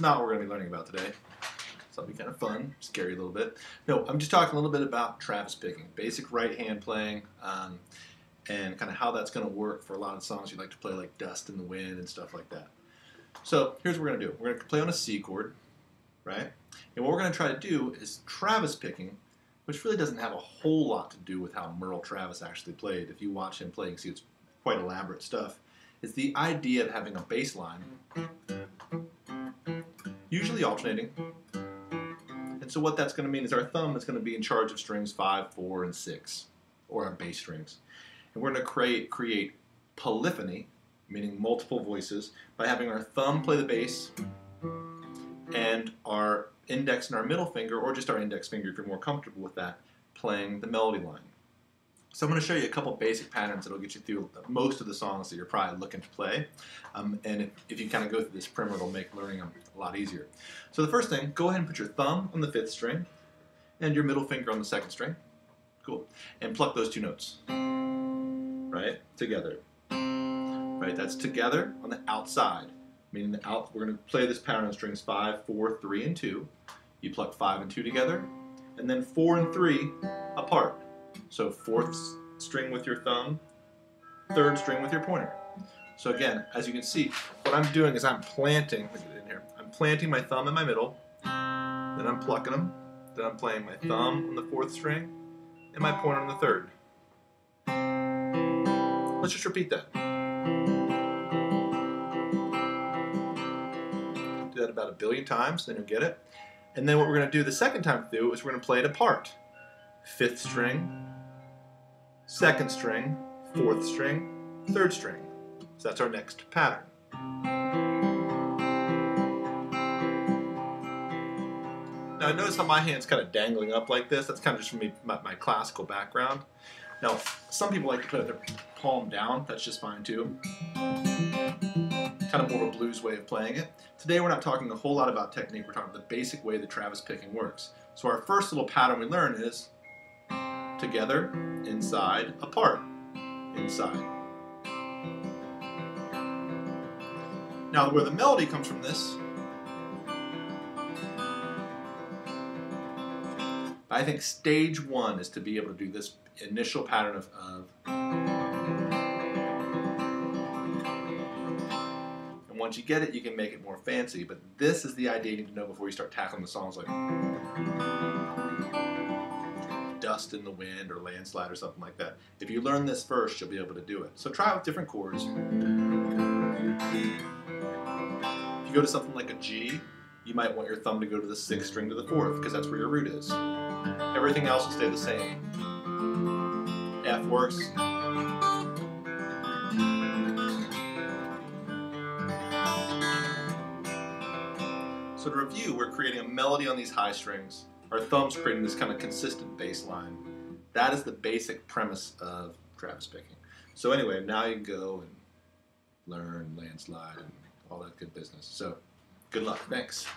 not what we're going to be learning about today. So it'll be kind of fun, scary a little bit. No, I'm just talking a little bit about Travis picking, basic right hand playing, and kind of how that's going to work for a lot of songs you like to play, like Dust in the Wind and stuff like that. So here's what we're going to do. We're going to play on a C chord, right? And what we're going to try to do is Travis picking, which really doesn't have a whole lot to do with how Merle Travis actually played. If you watch him play, you can see it's quite elaborate stuff. It's the idea of having a bass line, usually alternating. And so what that's going to mean is our thumb is going to be in charge of strings 5, 4, and 6, or our bass strings. And we're going to create polyphony, meaning multiple voices, by having our thumb play the bass and our index and our middle finger, or just our index finger if you're more comfortable with that, playing the melody line. So I'm going to show you a couple basic patterns that will get you through most of the songs that you're probably looking to play. And if you kind of go through this primer, it'll make learning them a lot easier. So the first thing, go ahead and put your thumb on the 5th string and your middle finger on the 2nd string. Cool. And pluck those 2 notes. Right? Together. Right? That's together on the outside. Meaning we're going to play this pattern on strings 5, 4, 3, and 2. You pluck 5 and 2 together, and then 4 and 3 apart. So 4th string with your thumb, 3rd string with your pointer. So again, as you can see, what I'm doing is I'm planting, let me get it in here, I'm planting my thumb in my middle, then I'm plucking them, then I'm playing my thumb on the 4th string, and my pointer on the 3rd. Let's just repeat that. Do that about 1 billion times, then you'll get it. And then what we're going to do the second time through is we're going to play it apart. 5th string, 2nd string, 4th string, 3rd string. So that's our next pattern. Now notice how my hand's kind of dangling up like this. That's kind of just from my classical background. Now some people like to put their palm down. That's just fine too. Kind of more of a blues way of playing it. Today we're not talking a whole lot about technique. We're talking about the basic way that Travis picking works. So our first little pattern we learn is together, inside, apart, inside. Now where the melody comes from this, I think stage 1 is to be able to do this initial pattern of and once you get it, you can make it more fancy, but this is the idea you need to know before you start tackling the songs like Dust in the Wind or Landslide or something like that. If you learn this first, you'll be able to do it. So try it with different chords. If you go to something like a G, you might want your thumb to go to the 6th string to the 4th, because that's where your root is. Everything else will stay the same. F works. So to review, we're creating a melody on these high strings. Our thumb's creating this kind of consistent bass line. That is the basic premise of Travis picking. So anyway, now you can go and learn Landslide and all that good business. So good luck. Thanks.